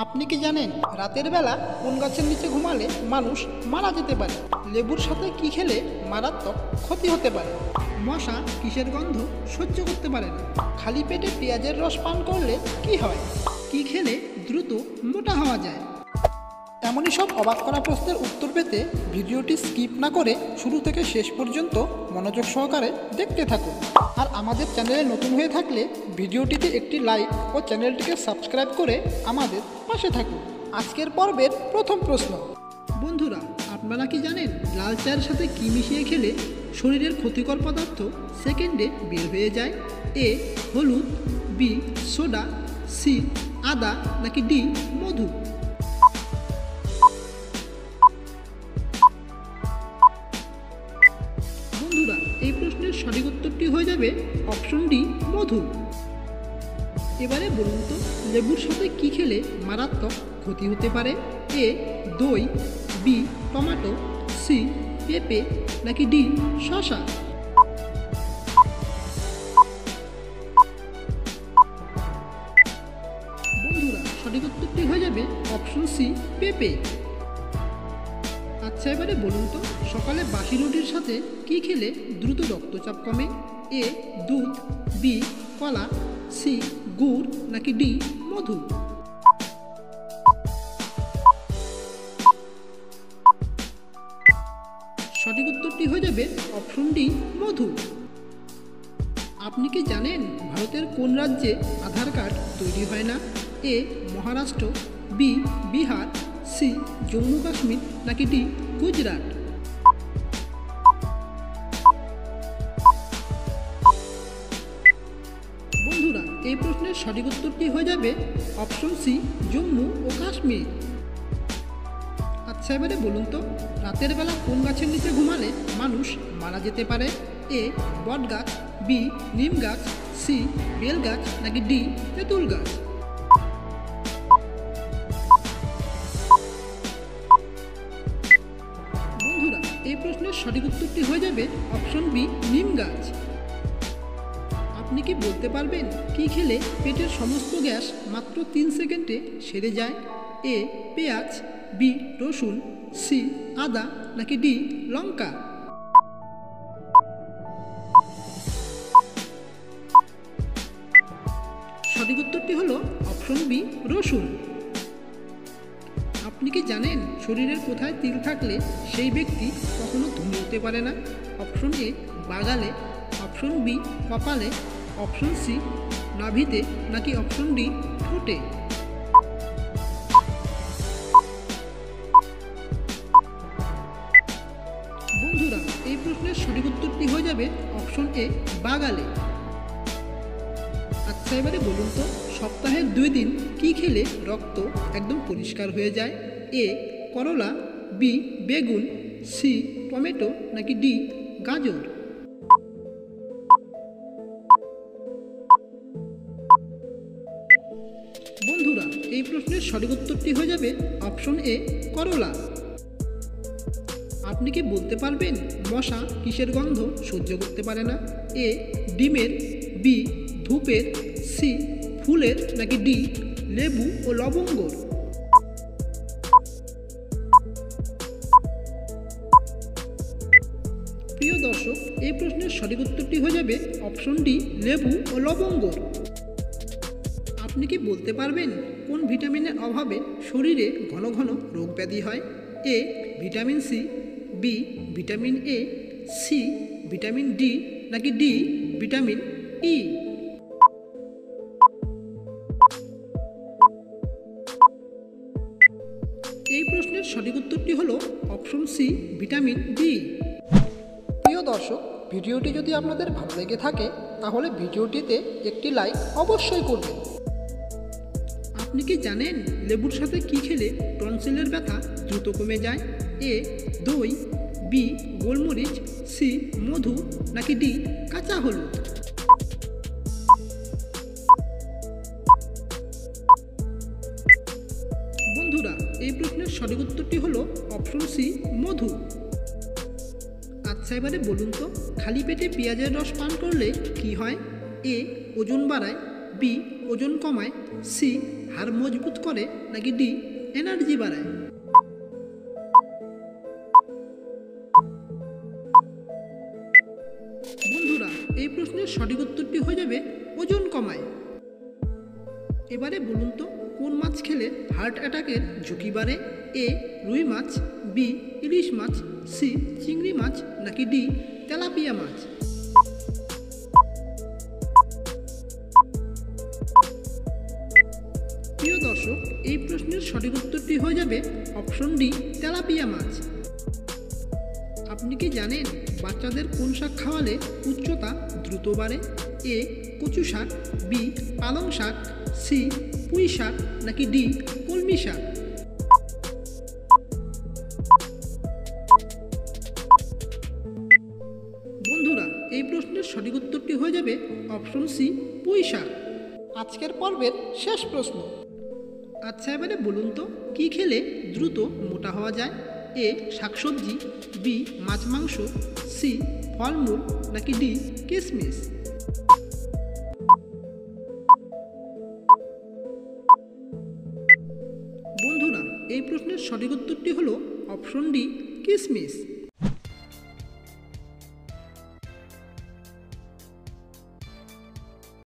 আপনি কি জানেন রাতের বেলা কোন গাছের নিচে ঘুমালে মানুষ মারা যেতে পারে? লেবুর সাথে কি খেলে মারাত্মক ক্ষতি হতে পারে? মশা কিসের গন্ধ সহ্য করতে পারে না? খালি পেটে পেঁয়াজের রস পান করলে কি হয়? কি খেলে দ্রুত মোটা হওয়া যায়? এমনই সব অবাক করা প্রশ্নের উত্তর পেতে ভিডিওটি স্কিপ না করে শুরু থেকে শেষ পর্যন্ত মনোযোগ সহকারে দেখতে থাকুন। আর আমাদের চ্যানেলে নতুন হয়ে থাকলে ভিডিওটিতে একটি লাইক ও চ্যানেলটিকে সাবস্ক্রাইব করে আমাদের পাশে থাকুন। আজকের পর্বের প্রথম প্রশ্ন। বন্ধুরা, আপনারা কি জানেন লাল চায়ের সাথে কি মিশিয়ে খেলে শরীরের ক্ষতিকর পদার্থ সেকেন্ডে বের হয়ে যায়? এ হলুদ, বি সোডা, সি আদা নাকি ডি মধু? বন্ধুরা, এই প্রশ্নের সঠিক উত্তরটি হয়ে যাবে অপশন ডি মধু। এবারে বলুন তো, লেবুর সাথে কি খেলে মারাত্মক ক্ষতি হতে পারে? এ দই, বি টমেটো, সি পেঁপে নাকি ডি শসা? বন্ধুরা, সঠিক উত্তরটি হয়ে যাবে অপশন সি পেঁপে। আচ্ছা, এবারে বলুন তো, সকালে বাসি রুটির সাথে কি খেলে দ্রুত রক্তচাপ কমে? এ দুধ, বি কলা, সি গুড় নাকি ডি মধু? সঠিক উত্তরটি হয়ে যাবে অপশন ডি মধু। আপনি কি জানেন ভারতের কোন রাজ্যে আধার কার্ড তৈরি হয় না? এ মহারাষ্ট্র, বি বিহার, সি জম্মু কাশ্মীর নাকি ডি গুজরাট? বন্ধুরা, এই প্রশ্নের সঠিক উত্তরটি হয়ে যাবে অপশন সি জম্মু ও কাশ্মীর। আচ্ছা, এবারে বলুন তো, রাতের বেলা কোন গাছের নিচে ঘুমালে মানুষ মারা যেতে পারে? এ বট গাছ, বি নিম গাছ, সি বেল গাছ নাকি ডি তেঁতুল গাছ? বন্ধুরা, এই প্রশ্নের সঠিক উত্তরটি হয়ে যাবে অপশন বি নিম গাছ। আপনি কি বলতে পারবেন কি খেলে পেটের সমস্ত গ্যাস মাত্র 3 সেকেন্ডে সেরে যায়? এ পেঁয়াজ, বি রসুন, সি আদা নাকি ডি লঙ্কা? সঠিক উত্তরটি হলো অপশন বি রসুন। আপনি কি জানেন শরীরের কোথায় তিল থাকলে সেই ব্যক্তি কখনো ধনী হতে পারে না? অপশন এ বাগালে, অপশন বি কপালে, অপশন সি নাভিতে নাকি অপশন ডি ঠোঁটে? বন্ধুরা, এই প্রশ্নের সঠিক উত্তরটি হয়ে যাবে অপশন এ বাগালে। আচ্ছা, এবারে বলুন তো, সপ্তাহের 2 দিন কি খেলে রক্ত একদম পরিষ্কার হয়ে যায়? এ করলা, বি বেগুন, সি টমেটো নাকি ডি গাজর? বন্ধুরা, এই প্রশ্নের সঠিক উত্তরটি হয়ে যাবে অপশন এ করলা। আপনি কি বলতে পারবেন মশা কিসের গন্ধ সহ্য করতে পারে না? এ ডিমের, বি ধূপের, সি ফুলের নাকি ডি লেবু ও লবঙ্গর? প্রিয় দর্শক, এই প্রশ্নের সঠিক উত্তরটি হয়ে যাবে অপশন ডি লেবু ও লবঙ্গর। আপনি কি বলতে পারবেন কোন ভিটামিনের অভাবে শরীরে ঘন ঘন রোগ ব্যাধি হয়? A vitamin C, B vitamin A, C vitamin D নাকি ডি ভিটামিন ই? এই প্রশ্নের সঠিক উত্তরটি হলো অপশন সি ভিটামিন ডি। প্রিয় দর্শক, ভিডিওটি যদি আপনাদের ভালো লেগে থাকে তাহলে ভিডিওটিতে একটি লাইক অবশ্যই করবেন। আপনি কি জানেন লেবুর সাথে কি খেলে টনসিলের ব্যথা দ্রুত কমে যায়? এ দই, বি গোলমরিচ, সি মধু নাকি ডি কাঁচা হলুদ? বন্ধুরা, এই প্রশ্নের সঠিক উত্তরটি হলো অপশন সি মধু। আচ্ছা, এবারে বলুন তো, খালি পেটে পেঁয়াজের রস পান করলে কি হয়? এ ওজন বাড়ায়, বি ওজন কমায়, সি হাড় মজবুত করে, নাকি ডি এনার্জি বাড়ায়? বন্ধুরা, এই প্রশ্নের সঠিক উত্তরটি হয়ে যাবে ওজন কমায়। এবারে বলুন তো, কোন মাছ খেলে হার্ট অ্যাটাকের ঝুঁকি বাড়ে? এ রুই মাছ, বি ইলিশ মাছ, সি চিংড়ি মাছ, নাকি ডি তেলাপিয়া মাছ? প্রিয় দর্শক, এই প্রশ্নের সঠিক উত্তরটি হয়ে যাবে অপশন ডি তেলাপিয়া মাছ। আপনি কি জানেন বাচ্চাদের কোন শাক খাওয়ালে উচ্চতা দ্রুত বাড়ে? এ কচু শাক, বি পালং শাক, সি পুঁই শাক, নাকি ডি কলমি শাক? বন্ধুরা, এই প্রশ্নের সঠিক উত্তরটি হয়ে যাবে অপশন সি পুঁই শাক। আজকের পর্বের শেষ প্রশ্ন। আচ্ছা, এবারে বলুন তো, কি খেলে দ্রুত মোটা হওয়া যায়? এ শাকসবজি, বি মাছ মাংস, সি ফলমূল, নাকি ডি কিশমিশ? বন্ধুরা, এই প্রশ্নের সঠিক উত্তরটি হলো অপশন ডি কিশমিশ।